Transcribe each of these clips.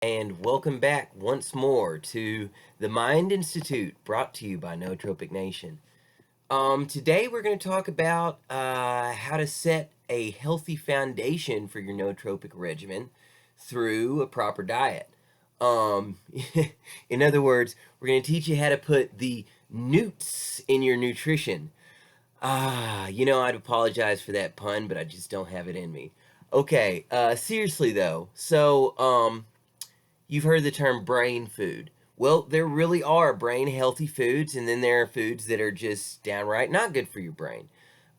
and welcome back once more to the Mind Institute, brought to you by Nootropic Nation. Today we're going to talk about how to set a healthy foundation for your nootropic regimen through a proper diet. Um, in other words, we're going to teach you how to put the noots in your nutrition. I'd apologize for that pun, but I just don't have it in me. Okay, seriously though, you've heard the term brain food. Well, there really are brain healthy foods, and then there are foods that are just downright not good for your brain.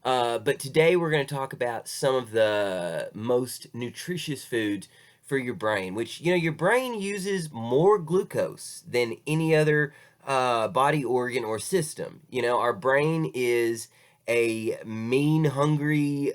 But today we're going to talk about some of the most nutritious foods for your brain, which, your brain uses more glucose than any other body organ or system. Our brain is a mean, hungry,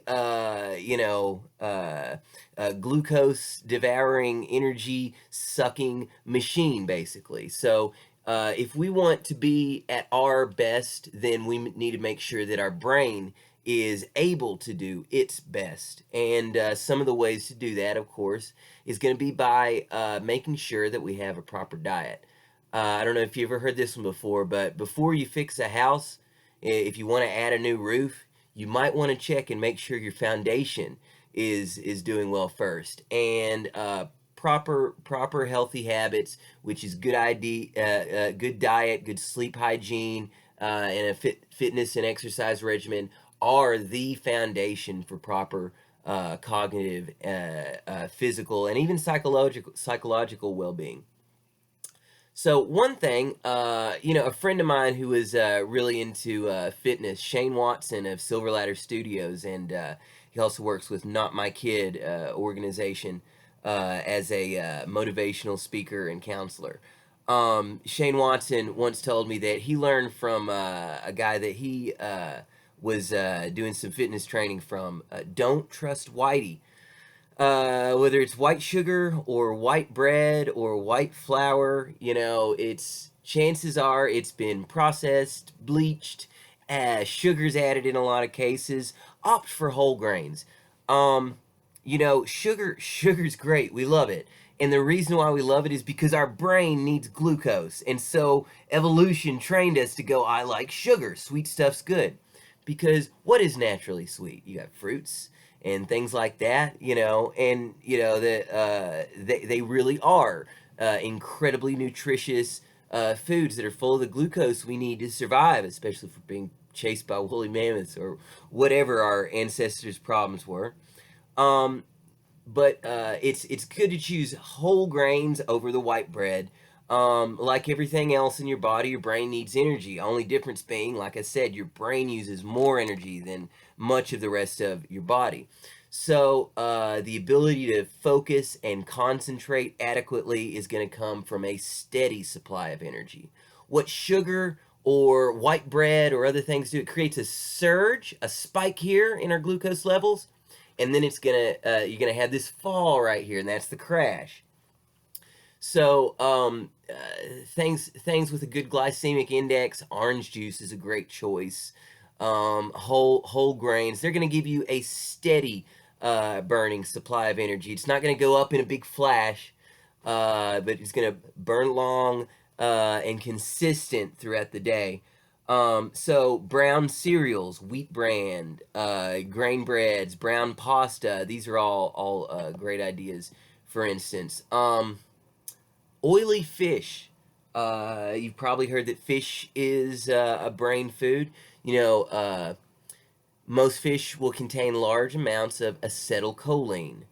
glucose devouring, energy sucking machine, basically. So, if we want to be at our best, then we need to make sure that our brain is able to do its best. And some of the ways to do that, of course, is going to be by making sure that we have a proper diet. I don't know if you ever heard this one before, but before you fix a house, if you want to add a new roof, you might want to check and make sure your foundation is doing well first. And proper healthy habits, which is good diet, good sleep hygiene, and a fitness and exercise regimen are the foundation for proper cognitive, physical, and even psychological well-being. So one thing, a friend of mine who was really into fitness, Shane Watson of Silver Ladder Studios, and he also works with Not My Kid organization as a motivational speaker and counselor. Shane Watson once told me that he learned from a guy that he was doing some fitness training from. Don't trust Whitey. Whether it's white sugar or white bread or white flour, it's chances are it's been processed, bleached, sugars added in a lot of cases. Opt for whole grains. Sugar's great. We love it. And the reason why we love it is because our brain needs glucose. And so evolution trained us to go, I like sugar. Sweet stuff's good. Because what is naturally sweet? You got fruits and things like that, and they really are incredibly nutritious foods that are full of the glucose we need to survive, especially for being chased by woolly mammoths or whatever our ancestors' problems were. But it's good to choose whole grains over the white bread. Like everything else in your body, your brain needs energy. Only difference being, like I said, your brain uses more energy than much of the rest of your body. So the ability to focus and concentrate adequately is going to come from a steady supply of energy. What sugar or white bread or other things do, it creates a surge, a spike here in our glucose levels, and then you're gonna have this fall right here, and that's the crash. So things with a good glycemic index, orange juice is a great choice. Whole grains, they're going to give you a steady burning supply of energy. It's not going to go up in a big flash, but it's going to burn long and consistent throughout the day. So brown cereals, wheat bran, grain breads, brown pasta, these are all great ideas. For instance, oily fish. You've probably heard that fish is a brain food. Most fish will contain large amounts of acetylcholine,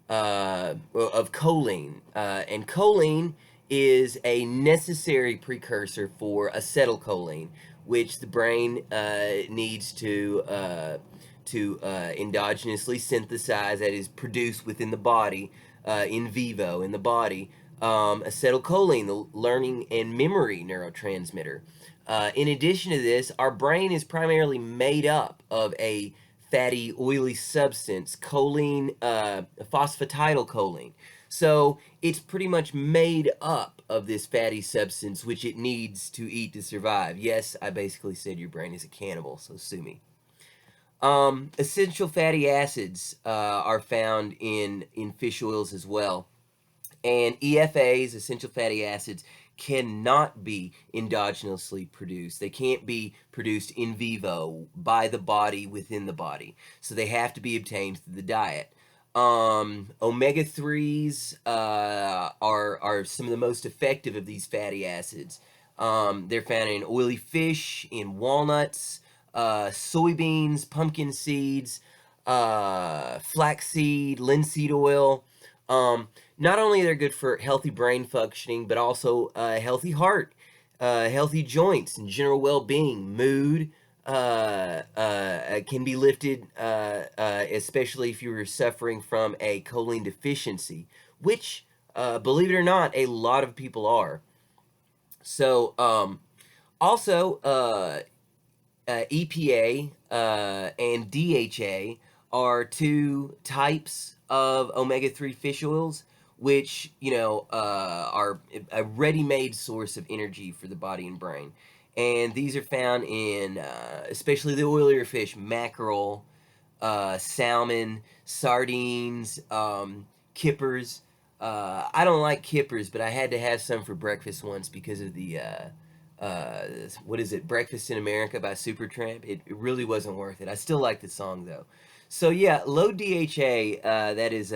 of choline, and choline is a necessary precursor for acetylcholine, which the brain needs to endogenously synthesize, that is produced within the body, in vivo in the body. Acetylcholine, the learning and memory neurotransmitter. In addition to this, our brain is primarily made up of a fatty, oily substance, choline, phosphatidylcholine. So it's pretty much made up of this fatty substance, which it needs to eat to survive. Yes, I basically said your brain is a cannibal, so sue me. Essential fatty acids are found in fish oils as well. And EFAs, essential fatty acids, cannot be endogenously produced. They can't be produced in vivo by the body within the body. So they have to be obtained through the diet. Omega 3s are some of the most effective of these fatty acids. They're found in oily fish, in walnuts, soybeans, pumpkin seeds, flaxseed, linseed oil. Not only are they good for healthy brain functioning, but also healthy heart, healthy joints, and general well-being, mood. Can be lifted, especially if you were suffering from a choline deficiency, which, believe it or not, a lot of people are. So, also, EPA and DHA are two types of omega-3 fish oils, which, are a ready-made source of energy for the body and brain. And these are found in, especially the oilier fish, mackerel, salmon, sardines, kippers. I don't like kippers, but I had to have some for breakfast once because of the uh, what is it, Breakfast in America by Supertramp. It really wasn't worth it. I still like the song though. So yeah, low DHA, that is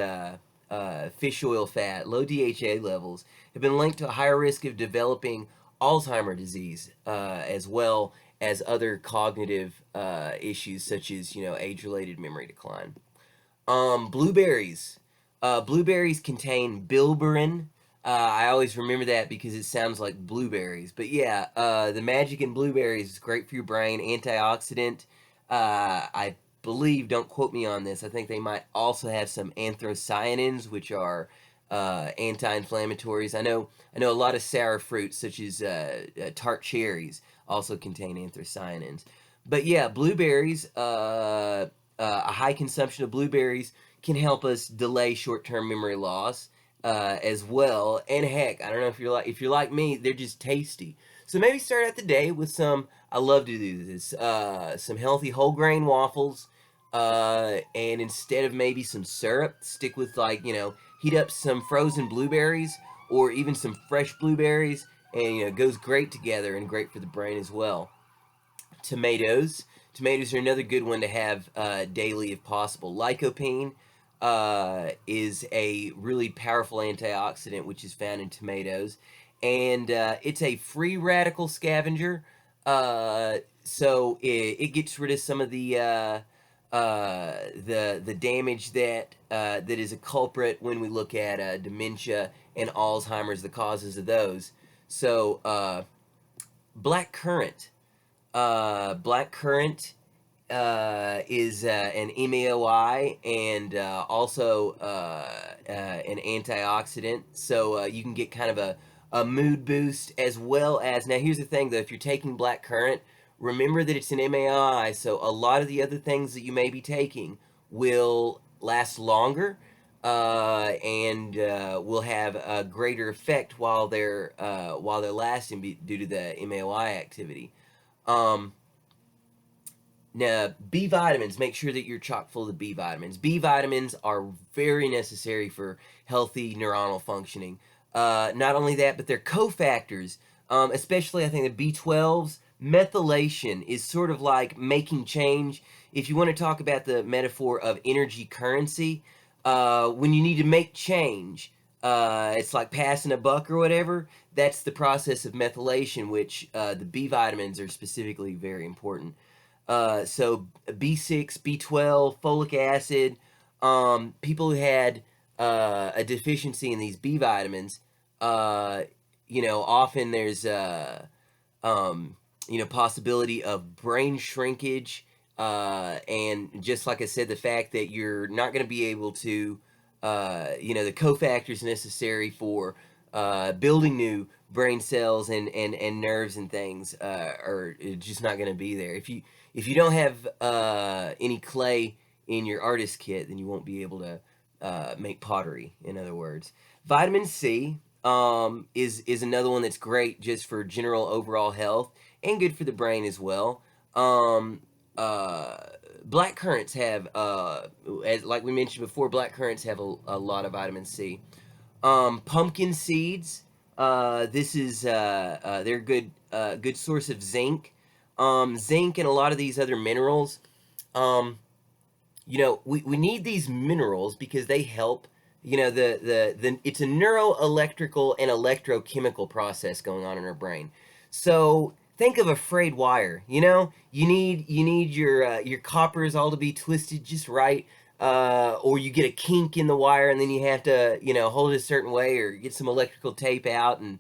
fish oil fat, low DHA levels have been linked to a higher risk of developing Alzheimer's disease, as well as other cognitive issues such as age-related memory decline. Blueberries. Blueberries contain bilberine. I always remember that because it sounds like blueberries. But yeah, the magic in blueberries is great for your brain, antioxidant. I believe, don't quote me on this, I think they might also have some anthocyanins, which are anti-inflammatories. I know a lot of sour fruits, such as tart cherries, also contain anthocyanins. But yeah, blueberries, a high consumption of blueberries can help us delay short-term memory loss, as well. And heck, I don't know if you're like me, they're just tasty. So maybe start out the day with some. I love to do this. Some healthy whole grain waffles, and instead of maybe some syrup, stick with heat up some frozen blueberries or even some fresh blueberries, and it goes great together and great for the brain as well. Tomatoes. Tomatoes are another good one to have daily if possible. Lycopene is a really powerful antioxidant which is found in tomatoes, and it's a free radical scavenger. So it gets rid of some of the damage that is a culprit when we look at dementia and Alzheimer's, the causes of those. So black currant. Black currant is an MAOI and also an antioxidant. So you can get kind of a mood boost, as well as, now here's the thing though, if you're taking black currant, remember that it's an MAOI, so a lot of the other things that you may be taking will last longer, and will have a greater effect while they're lasting due to the MAOI activity. Um, Now, B vitamins, make sure that you're chock full of B vitamins. B vitamins are very necessary for healthy neuronal functioning. Not only that, but they're cofactors, especially I think the B12s. Methylation is sort of like making change. If you want to talk about the metaphor of energy currency, when you need to make change, it's like passing a buck or whatever. That's the process of methylation, which the B vitamins are specifically very important. So B6, B12, folic acid, people who had a deficiency in these B vitamins, uh, often there's um, possibility of brain shrinkage, and just like I said, the fact that you're not going to be able to, the cofactors necessary for building new brain cells and nerves and things are just not going to be there. If you don't have any clay in your artist kit, then you won't be able to make pottery. In other words, vitamin C is another one that's great just for general overall health and good for the brain as well. Um, uh, Black currants have, like we mentioned before, black currants have a lot of vitamin C. Pumpkin seeds. This is they're a good source of zinc. Zinc and a lot of these other minerals. Um, we need these minerals because they help. It's a neuroelectrical and electrochemical process going on in our brain. So think of a frayed wire. You need your coppers all to be twisted just right, or you get a kink in the wire and then you have to hold it a certain way or get some electrical tape out and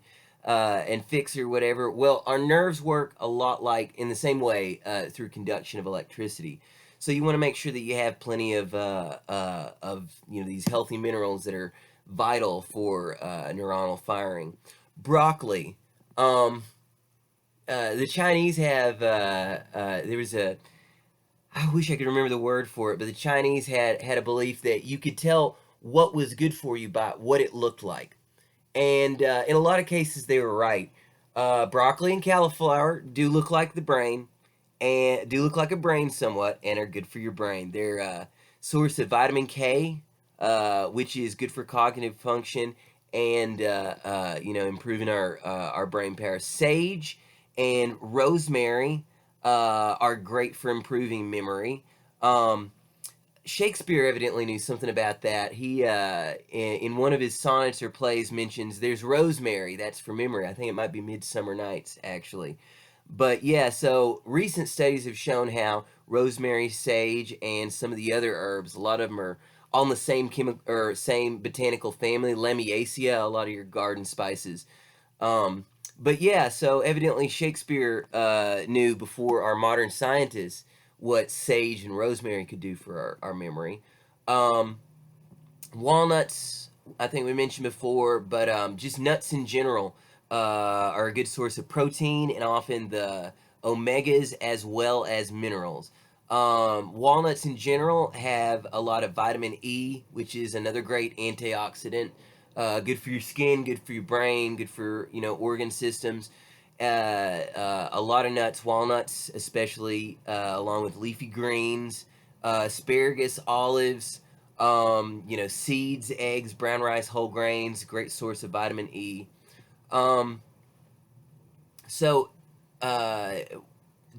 fix it or whatever. Well, our nerves work a lot like in the same way through conduction of electricity. So you want to make sure that you have plenty of these healthy minerals that are vital for neuronal firing. Broccoli. Um, the Chinese have there was a I wish I could remember the word for it, but the Chinese had a belief that you could tell what was good for you by what it looked like. And in a lot of cases, they were right. Broccoli and cauliflower do look like the brain, and do look like a brain somewhat, and are good for your brain. They're a source of vitamin K, which is good for cognitive function and improving our brain power. Sage and rosemary are great for improving memory. Um, Shakespeare evidently knew something about that. He, in one of his sonnets or plays, mentions there's rosemary. That's for memory. I think it might be Midsummer Nights, actually. But yeah, so recent studies have shown how rosemary, sage, and some of the other herbs, a lot of them are on the same chemical or same botanical family, Lamiaceae, a lot of your garden spices. Um, but yeah, so evidently Shakespeare knew before our modern scientists what sage and rosemary could do for our memory. Um, Walnuts, I think we mentioned before, but just nuts in general are a good source of protein and often the omegas as well as minerals. Walnuts in general have a lot of vitamin E, which is another great antioxidant. Good for your skin, good for your brain, good for organ systems. A lot of nuts, walnuts especially, along with leafy greens, asparagus, olives, seeds, eggs, brown rice, whole grains, great source of vitamin E. Um, so, uh,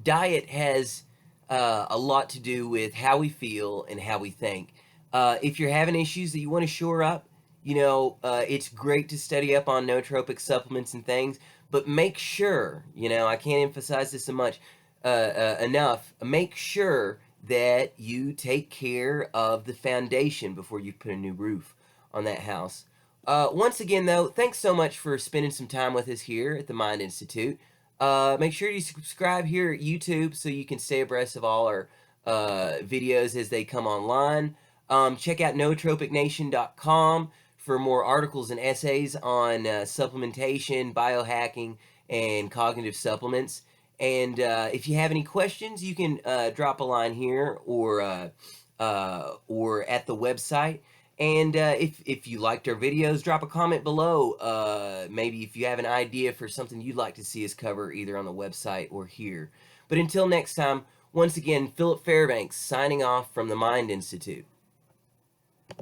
Diet has a lot to do with how we feel and how we think. If you're having issues that you want to shore up, it's great to study up on nootropic supplements and things, but make sure, I can't emphasize this so much enough, make sure that you take care of the foundation before you put a new roof on that house. Once again, though, thanks so much for spending some time with us here at the Mind Institute. Make sure you subscribe here at YouTube so you can stay abreast of all our videos as they come online. Check out nootropicnation.com for more articles and essays on supplementation, biohacking, and cognitive supplements. And if you have any questions, you can drop a line here or at the website. And if you liked our videos, drop a comment below. Maybe if you have an idea for something you'd like to see us cover either on the website or here. But until next time, once again, Philip Fairbanks signing off from the Mind Institute.